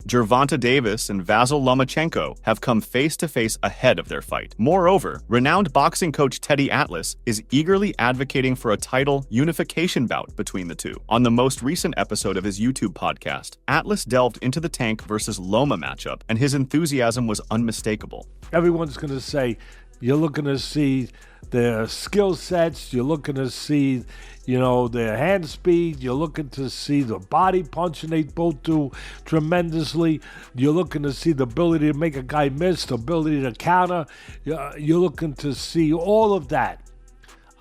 Gervonta Davis and Vasyl Lomachenko have come face-to-face ahead of their fight. Moreover, renowned boxing coach Teddy Atlas is eagerly advocating for a title unification bout between the two. On the most recent episode of his YouTube podcast, Atlas delved into the Tank vs. Loma matchup, and his enthusiasm was unmistakable. Everyone's going to say, you're looking to see their skill sets, you're looking to see, their hand speed, you're looking to see the body punching they both do tremendously, you're looking to see the ability to make a guy miss, the ability to counter, you're looking to see all of that.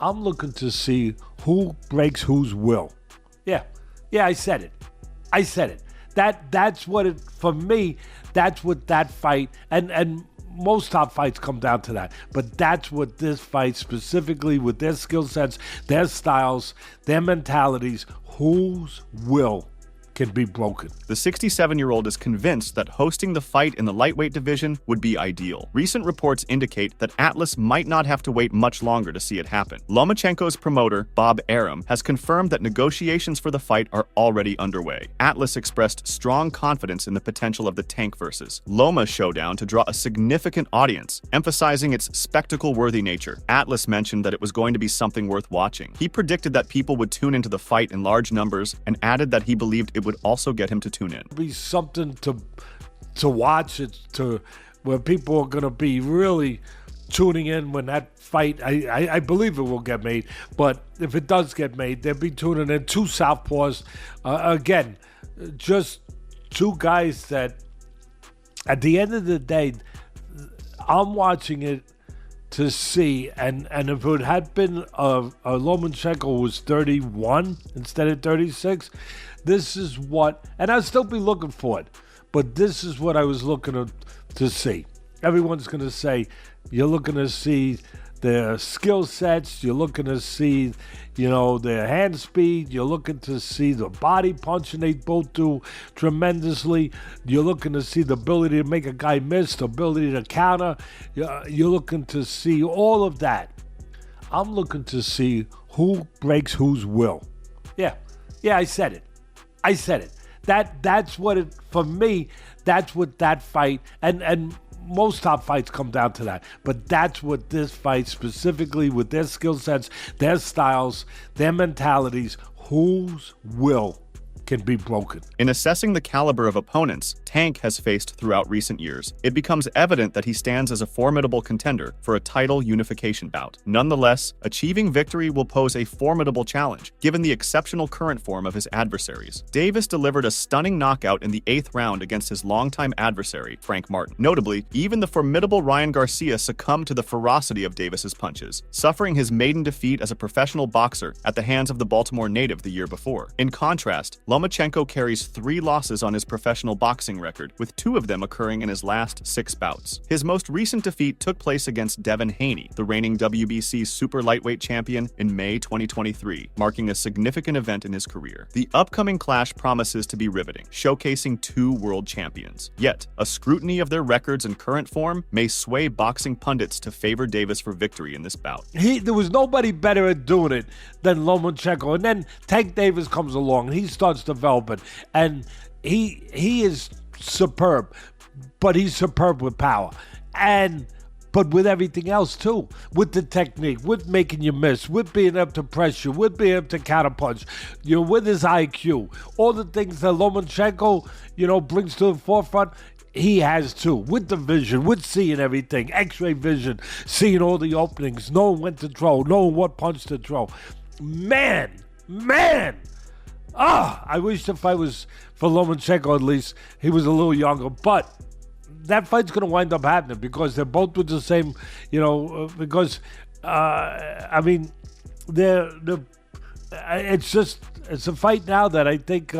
I'm looking to see who breaks whose will. Yeah, I said it. That's what it, for me, that's what that fight, and most top fights come down to that. But that's what this fight, specifically with their skill sets, their styles, their mentalities, whose will can be broken. The 67-year-old is convinced that hosting the fight in the lightweight division would be ideal. Recent reports indicate that Atlas might not have to wait much longer to see it happen. Lomachenko's promoter, Bob Arum, has confirmed that negotiations for the fight are already underway. Atlas expressed strong confidence in the potential of the Tank vs. Loma showdown to draw a significant audience, emphasizing its spectacle-worthy nature. Atlas mentioned that it was going to be something worth watching. He predicted that people would tune into the fight in large numbers and added that he believed it would also get him to tune in. Be something to watch, where people are going to be really tuning in when that fight, I believe it will get made, but if it does get made, they'll be tuning in. Two southpaws, again, just two guys that at the end of the day, I'm watching it to see, and if it had been a Lomachenko was 31 instead of 36, this is what, and I'll still be looking for it, but this is what I was looking to see. Everyone's going to say, you're looking to see their skill sets, you're looking to see, their hand speed, you're looking to see the body punching they both do tremendously, you're looking to see the ability to make a guy miss, the ability to counter, you're looking to see all of that. I'm looking to see who breaks whose will. Yeah, I said it. That's what it, for me, that's what that fight, and most top fights come down to that. But that's what this fight, specifically with their skill sets, their styles, their mentalities, whose will can be broken. In assessing the caliber of opponents Tank has faced throughout recent years, it becomes evident that he stands as a formidable contender for a title unification bout. Nonetheless, achieving victory will pose a formidable challenge, given the exceptional current form of his adversaries. Davis delivered a stunning knockout in the 8th round against his longtime adversary, Frank Martin. Notably, even the formidable Ryan Garcia succumbed to the ferocity of Davis's punches, suffering his maiden defeat as a professional boxer at the hands of the Baltimore native the year before. In contrast, Lomachenko carries 3 losses on his professional boxing record, with 2 of them occurring in his last 6 bouts. His most recent defeat took place against Devin Haney, the reigning WBC super lightweight champion, in May 2023, marking a significant event in his career. The upcoming clash promises to be riveting, showcasing 2 world champions. Yet, a scrutiny of their records and current form may sway boxing pundits to favor Davis for victory in this bout. There was nobody better at doing it than Lomachenko, and then Tank Davis comes along and he starts developing, and he is superb, but he's superb with power, but with everything else too, with the technique, with making you miss, with being able to pressure, with being able to counterpunch, with his IQ, all the things that Lomachenko, brings to the forefront. He has too, with the vision, with seeing everything, x-ray vision, seeing all the openings, knowing when to throw, knowing what punch to throw. Man. I wish the fight was for Lomachenko, at least. He was a little younger, but that fight's going to wind up happening because they're both with the same, it's a fight now that I think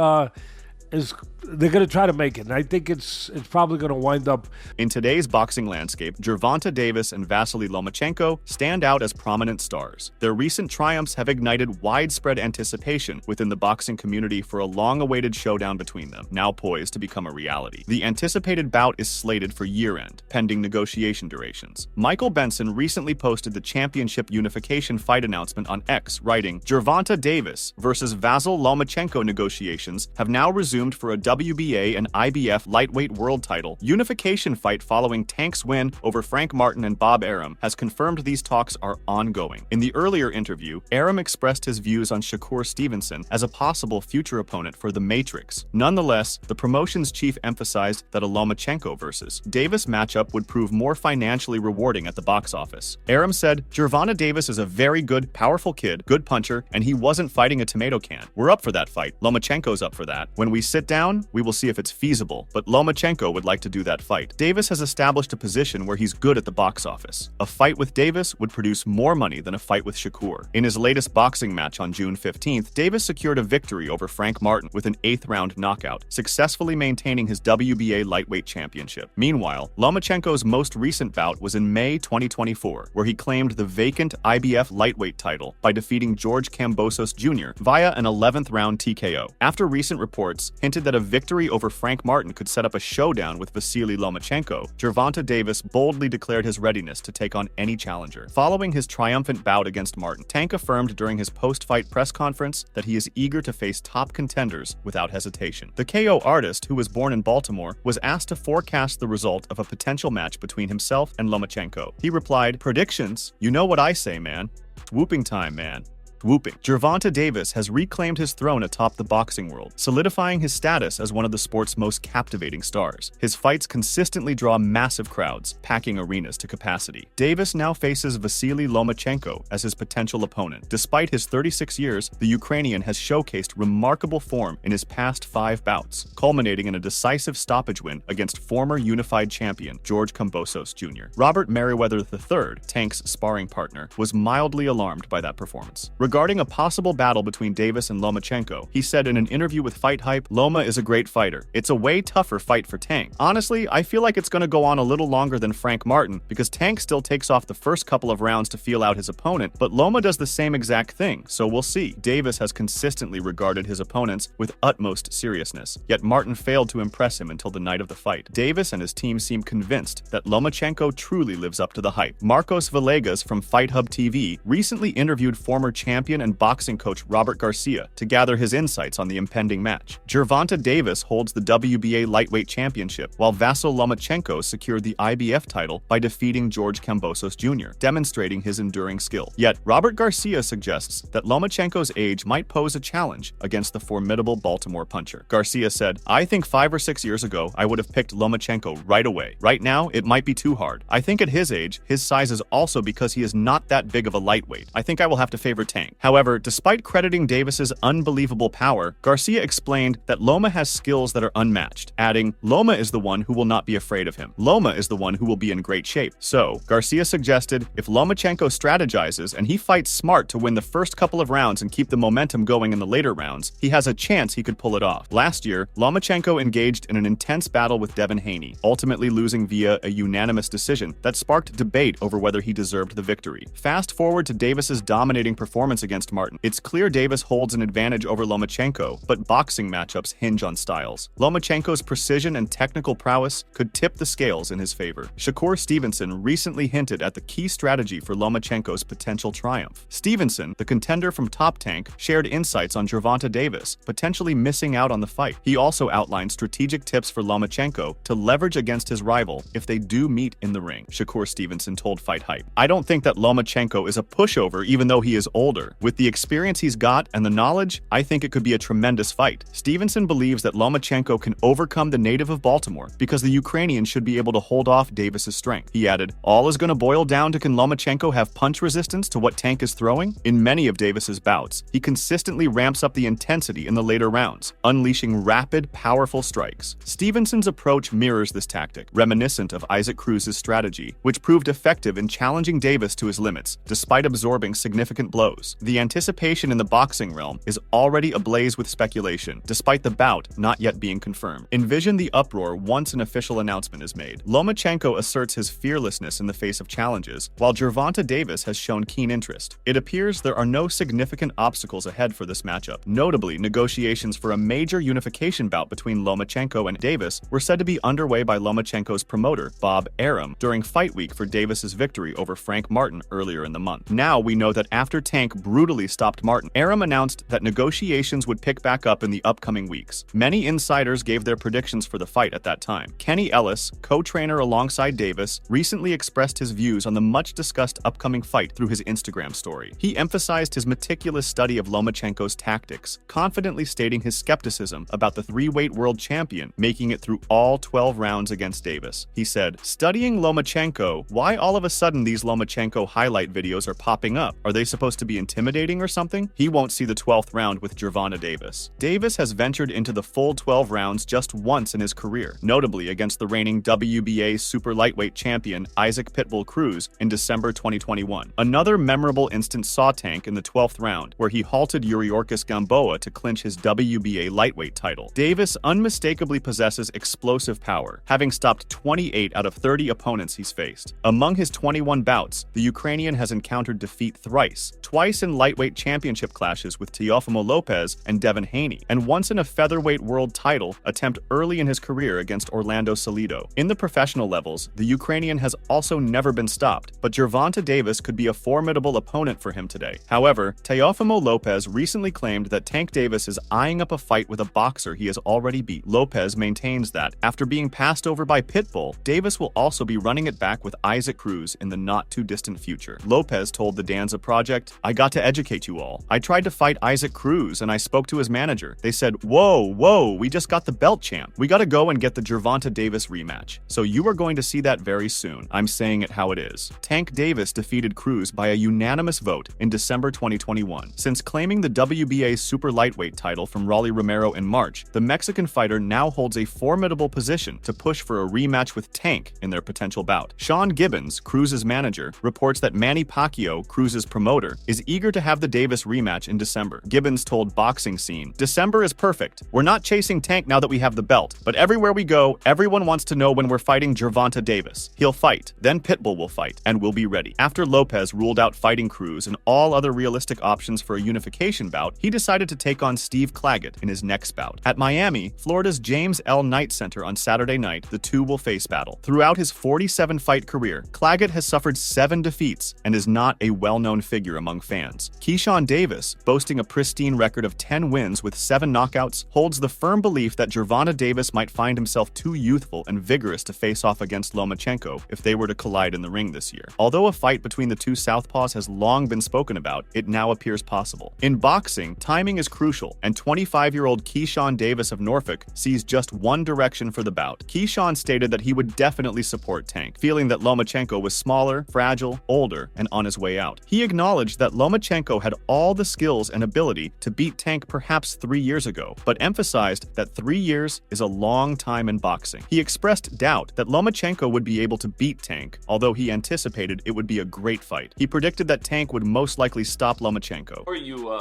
they're going to try to make it, and I think it's probably going to wind up. In today's boxing landscape, Gervonta Davis and Vasyl Lomachenko stand out as prominent stars. Their recent triumphs have ignited widespread anticipation within the boxing community for a long-awaited showdown between them, now poised to become a reality. The anticipated bout is slated for year-end, pending negotiation durations. Michael Benson recently posted the championship unification fight announcement on X, writing, "Gervonta Davis versus Vasyl Lomachenko negotiations have now resumed for a WBA and IBF lightweight world title unification fight following Tank's win over Frank Martin and Bob Arum has confirmed these talks are ongoing. In the earlier interview, Arum expressed his views on Shakur Stevenson as a possible future opponent for the Matrix. Nonetheless, the promotion's chief emphasized that a Lomachenko versus Davis matchup would prove more financially rewarding at the box office. Arum said, "Gervonta Davis is a very good, powerful kid, good puncher, and he wasn't fighting a tomato can. We're up for that fight. Lomachenko's up for that. When we sit down, we will see if it's feasible, but Lomachenko would like to do that fight." Davis has established a position where he's good at the box office. A fight with Davis would produce more money than a fight with Shakur. In his latest boxing match on June 15th, Davis secured a victory over Frank Martin with an 8th-round knockout, successfully maintaining his WBA lightweight championship. Meanwhile, Lomachenko's most recent bout was in May 2024, where he claimed the vacant IBF lightweight title by defeating George Kambosos Jr. via an 11th-round TKO. After recent reports hinted that a victory over Frank Martin could set up a showdown with Vasyl Lomachenko, Gervonta Davis boldly declared his readiness to take on any challenger. Following his triumphant bout against Martin, Tank affirmed during his post-fight press conference that he is eager to face top contenders without hesitation. The KO artist, who was born in Baltimore, was asked to forecast the result of a potential match between himself and Lomachenko. He replied, "Predictions? You know what I say, man. Whooping time, man. Whooping." Gervonta Davis has reclaimed his throne atop the boxing world, solidifying his status as one of the sport's most captivating stars. His fights consistently draw massive crowds, packing arenas to capacity. Davis now faces Vasyl Lomachenko as his potential opponent. Despite his 36 years, the Ukrainian has showcased remarkable form in his past 5 bouts, culminating in a decisive stoppage win against former unified champion George Kambosos Jr. Robert Merriweather III, Tank's sparring partner, was mildly alarmed by that performance. Regarding a possible battle between Davis and Lomachenko, he said in an interview with Fight Hype, "Loma is a great fighter. It's a way tougher fight for Tank. Honestly, I feel like it's going to go on a little longer than Frank Martin because Tank still takes off the first couple of rounds to feel out his opponent, but Loma does the same exact thing, so we'll see." Davis has consistently regarded his opponents with utmost seriousness, yet Martin failed to impress him until the night of the fight. Davis and his team seem convinced that Lomachenko truly lives up to the hype. Marcos Villegas from Fight Hub TV recently interviewed former champion and boxing coach Robert Garcia to gather his insights on the impending match. Gervonta Davis holds the WBA lightweight championship, while Vasyl Lomachenko secured the IBF title by defeating George Kambosos Jr., demonstrating his enduring skill. Yet, Robert Garcia suggests that Lomachenko's age might pose a challenge against the formidable Baltimore puncher. Garcia said, "I think 5 or 6 years ago, I would have picked Lomachenko right away. Right now, it might be too hard. I think at his age, his size is also because he is not that big of a lightweight. I think I will have to favor Tank." However, despite crediting Davis's unbelievable power, Garcia explained that Loma has skills that are unmatched, adding, "Loma is the one who will not be afraid of him. Loma is the one who will be in great shape." So, Garcia suggested if Lomachenko strategizes and he fights smart to win the first couple of rounds and keep the momentum going in the later rounds, he has a chance he could pull it off. Last year, Lomachenko engaged in an intense battle with Devin Haney, ultimately losing via a unanimous decision that sparked debate over whether he deserved the victory. Fast forward to Davis's dominating performance against Martin. It's clear Davis holds an advantage over Lomachenko, but boxing matchups hinge on styles. Lomachenko's precision and technical prowess could tip the scales in his favor. Shakur Stevenson recently hinted at the key strategy for Lomachenko's potential triumph. Stevenson, the contender from Top Tank, shared insights on Gervonta Davis, potentially missing out on the fight. He also outlined strategic tips for Lomachenko to leverage against his rival if they do meet in the ring. Shakur Stevenson told Fight Hype, "I don't think that Lomachenko is a pushover even though he is older. With the experience he's got and the knowledge, I think it could be a tremendous fight." Stevenson believes that Lomachenko can overcome the native of Baltimore because the Ukrainian should be able to hold off Davis's strength. He added, "All is going to boil down to can Lomachenko have punch resistance to what Tank is throwing?" In many of Davis's bouts, he consistently ramps up the intensity in the later rounds, unleashing rapid, powerful strikes. Stevenson's approach mirrors this tactic, reminiscent of Isaac Cruz's strategy, which proved effective in challenging Davis to his limits, despite absorbing significant blows. The anticipation in the boxing realm is already ablaze with speculation, despite the bout not yet being confirmed. Envision the uproar once an official announcement is made. Lomachenko asserts his fearlessness in the face of challenges, while Gervonta Davis has shown keen interest. It appears there are no significant obstacles ahead for this matchup. Notably, negotiations for a major unification bout between Lomachenko and Davis were said to be underway by Lomachenko's promoter, Bob Arum, during fight week for Davis's victory over Frank Martin earlier in the month. Now we know that after Tank brutally stopped Martin. Arum announced that negotiations would pick back up in the upcoming weeks. Many insiders gave their predictions for the fight at that time. Kenny Ellis, co-trainer alongside Davis, recently expressed his views on the much-discussed upcoming fight through his Instagram story. He emphasized his meticulous study of Lomachenko's tactics, confidently stating his skepticism about the three-weight world champion making it through all 12 rounds against Davis. He said, "Studying Lomachenko, why all of a sudden these Lomachenko highlight videos are popping up? Are they supposed to be intimidating or something? He won't see the 12th round with Gervonta Davis." Davis has ventured into the full 12 rounds just once in his career, notably against the reigning WBA super lightweight champion Isaac Pitbull Cruz in December 2021. Another memorable instance saw Tank in the 12th round, where he halted Yuriorkis Gamboa to clinch his WBA lightweight title. Davis unmistakably possesses explosive power, having stopped 28 out of 30 opponents he's faced. Among his 21 bouts, the Ukrainian has encountered defeat thrice, twice in lightweight championship clashes with Teofimo Lopez and Devin Haney, and once in a featherweight world title attempt early in his career against Orlando Salido. In the professional levels, the Ukrainian has also never been stopped, but Gervonta Davis could be a formidable opponent for him today. However, Teofimo Lopez recently claimed that Tank Davis is eyeing up a fight with a boxer he has already beat. Lopez maintains that, after being passed over by Pitbull, Davis will also be running it back with Isaac Cruz in the not-too-distant future. Lopez told the Danza Project, "I got to educate you all. I tried to fight Isaac Cruz and I spoke to his manager. They said, whoa, we just got the belt champ. We gotta go and get the Gervonta Davis rematch. So you are going to see that very soon. I'm saying it how it is." Tank Davis defeated Cruz by a unanimous vote in December 2021. Since claiming the WBA super lightweight title from Rolly Romero in March, the Mexican fighter now holds a formidable position to push for a rematch with Tank in their potential bout. Sean Gibbons, Cruz's manager, reports that Manny Pacquiao, Cruz's promoter, is eager to have the Davis rematch in December. Gibbons told Boxing Scene, "December is perfect. We're not chasing Tank now that we have the belt, but everywhere we go, everyone wants to know when we're fighting Gervonta Davis. He'll fight, then Pitbull will fight, and we'll be ready." After Lopez ruled out fighting Cruz and all other realistic options for a unification bout, he decided to take on Steve Claggett in his next bout. At Miami, Florida's James L. Knight Center on Saturday night, the two will face battle. Throughout his 47-fight career, Claggett has suffered 7 defeats and is not a well-known figure among fans. Keyshawn Davis, boasting a pristine record of 10 wins with 7 knockouts, holds the firm belief that Gervonta Davis might find himself too youthful and vigorous to face off against Lomachenko if they were to collide in the ring this year. Although a fight between the two southpaws has long been spoken about, it now appears possible. In boxing, timing is crucial, and 25-year-old Keyshawn Davis of Norfolk sees just one direction for the bout. Keyshawn stated that he would definitely support Tank, feeling that Lomachenko was smaller, fragile, older, and on his way out. He acknowledged that Lomachenko had all the skills and ability to beat Tank perhaps 3 years ago, but emphasized that 3 years is a long time in boxing. He expressed doubt that Lomachenko would be able to beat Tank, although he anticipated it would be a great fight. He predicted that Tank would most likely stop Lomachenko. Before you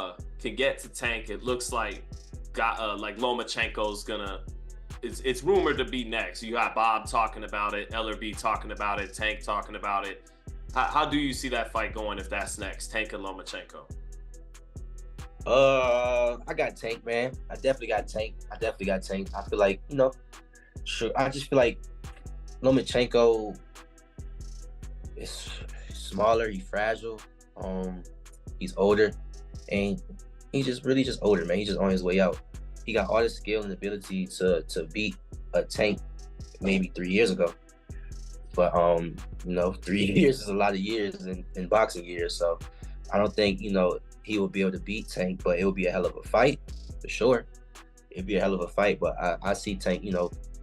can get to Tank, it looks like Lomachenko's gonna. It's rumored to be next. You got Bob talking about it, LRB talking about it, Tank talking about it. How do you see that fight going if that's next, Tank and Lomachenko? I got Tank, man. I definitely got Tank. I feel like, sure. I just feel like Lomachenko is smaller. He's fragile. He's older, and he's just really older, man. He's just on his way out. He got all the skill and ability to beat a Tank maybe 3 years ago. But 3 years is a lot of years in boxing years. So I don't think he will be able to beat Tank, but it will be a hell of a fight for sure. It'd be a hell of a fight, but I see Tank,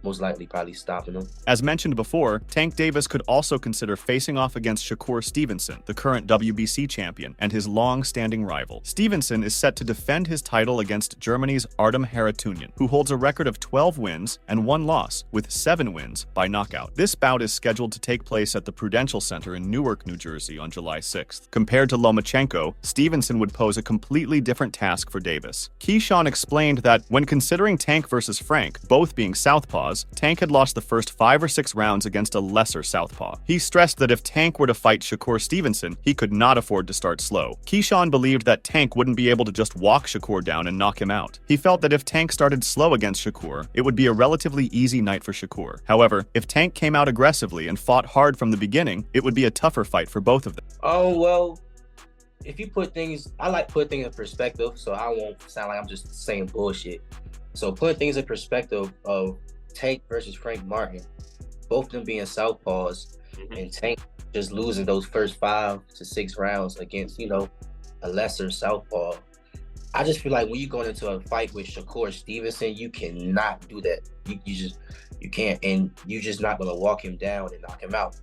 most likely probably stopping him. As mentioned before, Tank Davis could also consider facing off against Shakur Stevenson, the current WBC champion, and his long-standing rival. Stevenson is set to defend his title against Germany's Artem Harutyunyan, who holds a record of 12 wins and 1 loss, with 7 wins by knockout. This bout is scheduled to take place at the Prudential Center in Newark, New Jersey on July 6th. Compared to Lomachenko, Stevenson would pose a completely different task for Davis. Keyshawn explained that when considering Tank versus Frank, both being southpaws, Tank had lost the first 5 or 6 rounds against a lesser southpaw. He stressed that if Tank were to fight Shakur Stevenson, he could not afford to start slow. Keyshawn believed that Tank wouldn't be able to just walk Shakur down and knock him out. He felt that if Tank started slow against Shakur, it would be a relatively easy night for Shakur. However, if Tank came out aggressively and fought hard from the beginning, it would be a tougher fight for both of them. Oh, well, if you put things, I like put things in perspective, so I won't sound like I'm just saying bullshit. So putting things in perspective of Tank versus Frank Martin, both of them being southpaws, and Tank just losing those first 5 to 6 rounds against, you know, a lesser southpaw. I just feel like when you go into a fight with Shakur Stevenson, you cannot do that. You can't, and you're just not gonna walk him down and knock him out.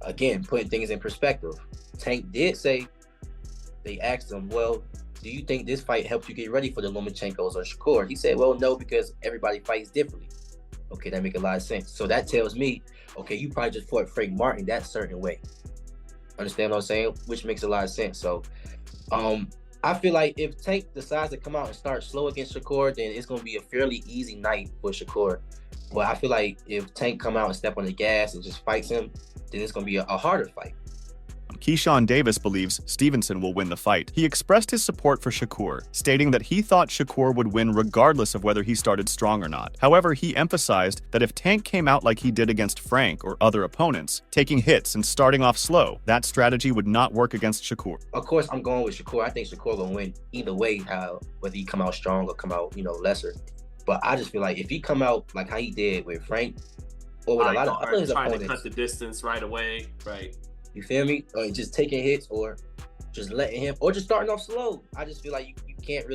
Again, putting things in perspective. Tank did say, they asked him, well, do you think this fight helped you get ready for the Lomachenkos or Shakur? He said, well, no, because everybody fights differently. Okay, that makes a lot of sense. So that tells me, okay, you probably just fought Frank Martin that certain way. Understand what I'm saying? Which makes a lot of sense. So I feel like if Tank decides to come out and start slow against Shakur, then it's going to be a fairly easy night for Shakur. But I feel like if Tank come out and step on the gas and just fights him, then it's going to be a harder fight. Keyshawn Davis believes Stevenson will win the fight. He expressed his support for Shakur, stating that he thought Shakur would win regardless of whether he started strong or not. However, he emphasized that if Tank came out like he did against Frank or other opponents, taking hits and starting off slow, that strategy would not work against Shakur. Of course, I'm going with Shakur. I think Shakur gonna win either way, whether he come out strong or come out, you know, lesser. But I just feel like if he come out like how he did with Frank or with a lot of other opponents, trying to cut the distance right away, right? You feel me? Or just taking hits or just letting him, or just starting off slow. I just feel like you can't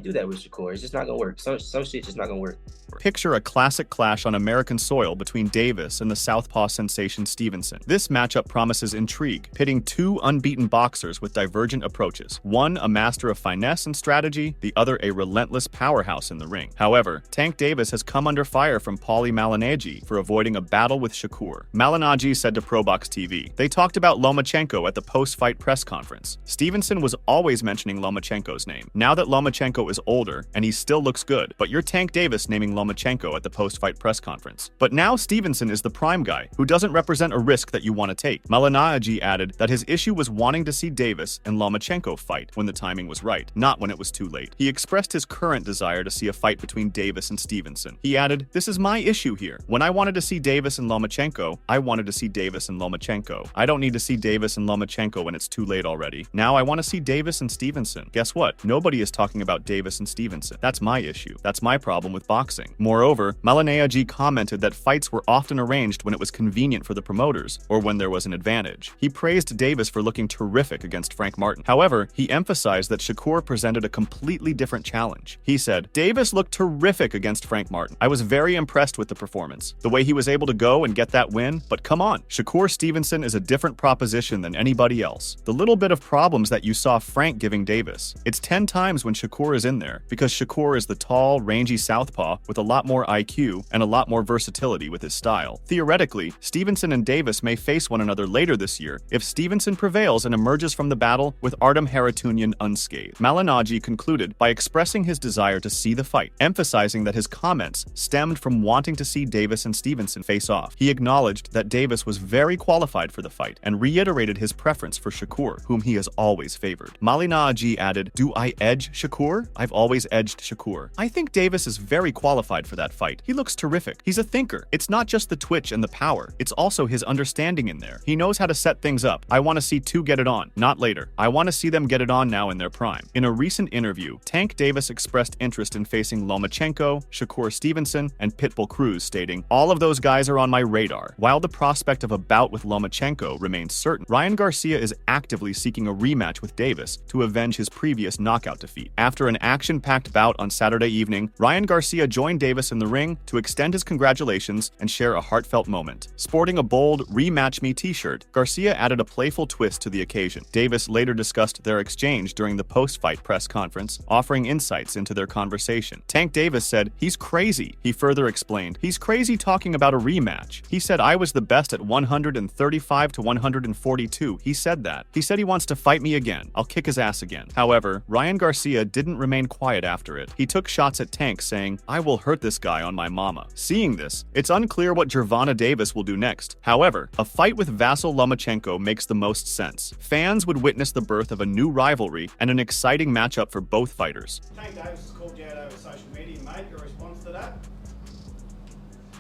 do that with Shakur. It's just not gonna work. Some shit just not gonna work. Picture a classic clash on American soil between Davis and the southpaw sensation Stevenson. This matchup promises intrigue, pitting two unbeaten boxers with divergent approaches. One a master of finesse and strategy, the other a relentless powerhouse in the ring. However, Tank Davis has come under fire from Paulie Malignaggi for avoiding a battle with Shakur. Malignaggi said to ProBox TV, they talked about Lomachenko at the post-fight press conference. Stevenson was always mentioning Lomachenko's name. Now that Lomachenko is older, and he still looks good, but you're Tank Davis naming Lomachenko at the post-fight press conference. But now Stevenson is the prime guy, who doesn't represent a risk that you want to take. Malignaggi added that his issue was wanting to see Davis and Lomachenko fight when the timing was right, not when it was too late. He expressed his current desire to see a fight between Davis and Stevenson. He added, this is my issue here. When I wanted to see Davis and Lomachenko, I wanted to see Davis and Lomachenko. I don't need to see Davis and Lomachenko when it's too late already. Now I want to see Davis and Stevenson. Guess what? Nobody is talking about Davis and Stevenson. That's my issue. That's my problem with boxing. Moreover, Malignaggi commented that fights were often arranged when it was convenient for the promoters, or when there was an advantage. He praised Davis for looking terrific against Frank Martin. However, he emphasized that Shakur presented a completely different challenge. He said, Davis looked terrific against Frank Martin. I was very impressed with the performance, the way he was able to go and get that win, but come on, Shakur Stevenson is a different proposition than anybody else. The little bit of problems that you saw Frank giving Davis, it's 10 times when Shakur is in there, because Shakur is the tall, rangy southpaw with a lot more IQ and a lot more versatility with his style. Theoretically, Stevenson and Davis may face one another later this year if Stevenson prevails and emerges from the battle with Artem Harutyunyan unscathed. Malignaggi concluded by expressing his desire to see the fight, emphasizing that his comments stemmed from wanting to see Davis and Stevenson face off. He acknowledged that Davis was very qualified for the fight and reiterated his preference for Shakur, whom he has always favored. Malignaggi added, do I edge Shakur? I've always edged Shakur. I think Davis is very qualified for that fight. He looks terrific. He's a thinker. It's not just the twitch and the power. It's also his understanding in there. He knows how to set things up. I want to see two get it on, not later. I want to see them get it on now in their prime. In a recent interview, Tank Davis expressed interest in facing Lomachenko, Shakur Stevenson, and Pitbull Cruz, stating, all of those guys are on my radar. While the prospect of a bout with Lomachenko remains certain, Ryan Garcia is actively seeking a rematch with Davis to avenge his previous knockout defeat. After an action-packed bout on Saturday evening, Ryan Garcia joined Davis in the ring to extend his congratulations and share a heartfelt moment. Sporting a bold Rematch Me t-shirt, Garcia added a playful twist to the occasion. Davis later discussed their exchange during the post-fight press conference, offering insights into their conversation. Tank Davis said, he's crazy. He further explained, he's crazy talking about a rematch. He said, I was the best at 135 to 142. He said that. He said he wants to fight me again. I'll kick his ass again. However, Ryan Garcia didn't remain quiet after it. He took shots at Tank, saying, I will hurt this guy on my mama. Seeing this, it's unclear what Gervonta Davis will do next. However, a fight with Vasyl Lomachenko makes the most sense. Fans would witness the birth of a new rivalry and an exciting matchup for both fighters. Tank Davis has called you out over social media, mate. Your response to that?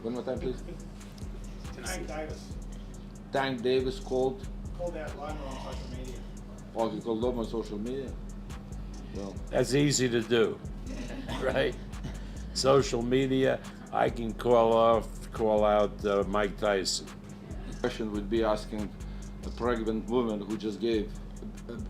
One more time, please. Tank Davis. Tank Davis called called out Loma on social media? Oh, he called Loma on social media? Well, That's easy to do, right? Social media, I can call out Mike Tyson. the question would be asking a pregnant woman who just gave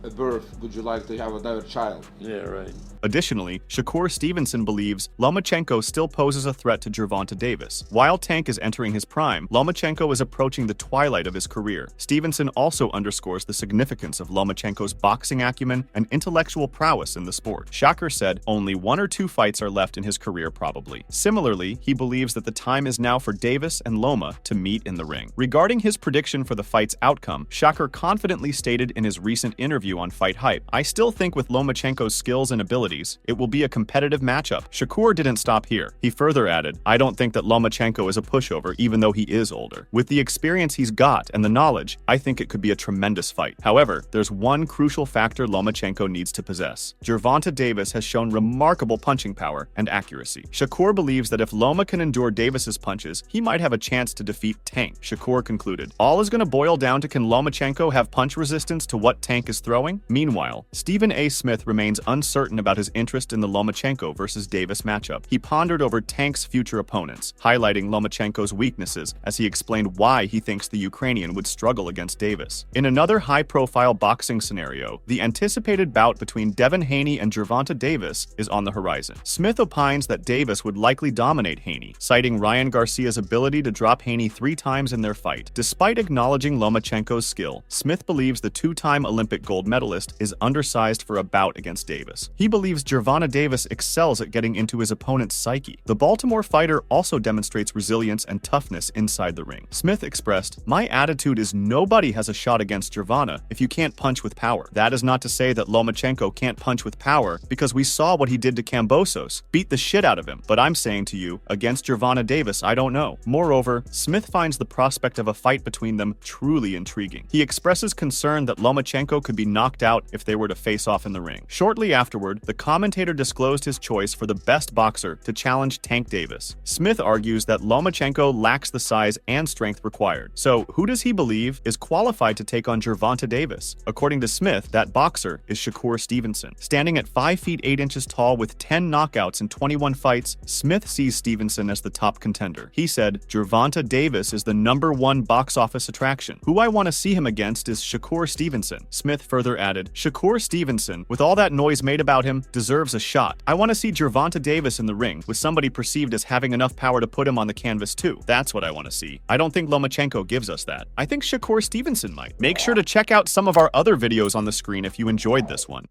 a birth, would you like to have another child? Yeah, right. Additionally, Shakur Stevenson believes Lomachenko still poses a threat to Gervonta Davis. While Tank is entering his prime, Lomachenko is approaching the twilight of his career. Stevenson also underscores the significance of Lomachenko's boxing acumen and intellectual prowess in the sport. Shakur said only 1 or 2 fights are left in his career probably. Similarly, he believes that the time is now for Davis and Loma to meet in the ring. Regarding his prediction for the fight's outcome, Shakur confidently stated in his recent interview on Fight Hype, "I still think with Lomachenko's skills and abilities, it will be a competitive matchup." Shakur didn't stop here. He further added, "I don't think that Lomachenko is a pushover even though he is older. With the experience he's got and the knowledge, I think it could be a tremendous fight. However, there's one crucial factor Lomachenko needs to possess. Gervonta Davis has shown remarkable punching power and accuracy. Shakur believes that if Loma can endure Davis's punches, he might have a chance to defeat Tank." Shakur concluded, "All is going to boil down to can Lomachenko have punch resistance to what Tank is throwing?" Meanwhile, Stephen A. Smith remains uncertain about his interest in the Lomachenko versus Davis matchup. He pondered over Tank's future opponents, highlighting Lomachenko's weaknesses as he explained why he thinks the Ukrainian would struggle against Davis. In another high-profile boxing scenario, the anticipated bout between Devin Haney and Gervonta Davis is on the horizon. Smith opines that Davis would likely dominate Haney, citing Ryan Garcia's ability to drop Haney 3 times in their fight. Despite acknowledging Lomachenko's skill, Smith believes the 2-time Olympic gold medalist is undersized for a bout against Davis. He believes Gervonta Davis excels at getting into his opponent's psyche. The Baltimore fighter also demonstrates resilience and toughness inside the ring. Smith expressed, "My attitude is nobody has a shot against Gervonta if you can't punch with power. That is not to say that Lomachenko can't punch with power because we saw what he did to Kambosos, beat the shit out of him. But I'm saying to you, against Gervonta Davis, I don't know." Moreover, Smith finds the prospect of a fight between them truly intriguing. He expresses concern that Lomachenko could be knocked out if they were to face off in the ring. Shortly afterward, the commentator disclosed his choice for the best boxer to challenge Tank Davis. Smith argues that Lomachenko lacks the size and strength required. So, who does he believe is qualified to take on Gervonta Davis? According to Smith, that boxer is Shakur Stevenson. Standing at 5 feet 8 inches tall with 10 knockouts in 21 fights, Smith sees Stevenson as the top contender. He said, "Gervonta Davis is the #1 box office attraction. Who I want to see him against is Shakur Stevenson." Smith further added, "Shakur Stevenson, with all that noise made about him, deserves a shot. I want to see Gervonta Davis in the ring with somebody perceived as having enough power to put him on the canvas too. That's what I want to see. I don't think Lomachenko gives us that. I think Shakur Stevenson might." Make sure to check out some of our other videos on the screen if you enjoyed this one.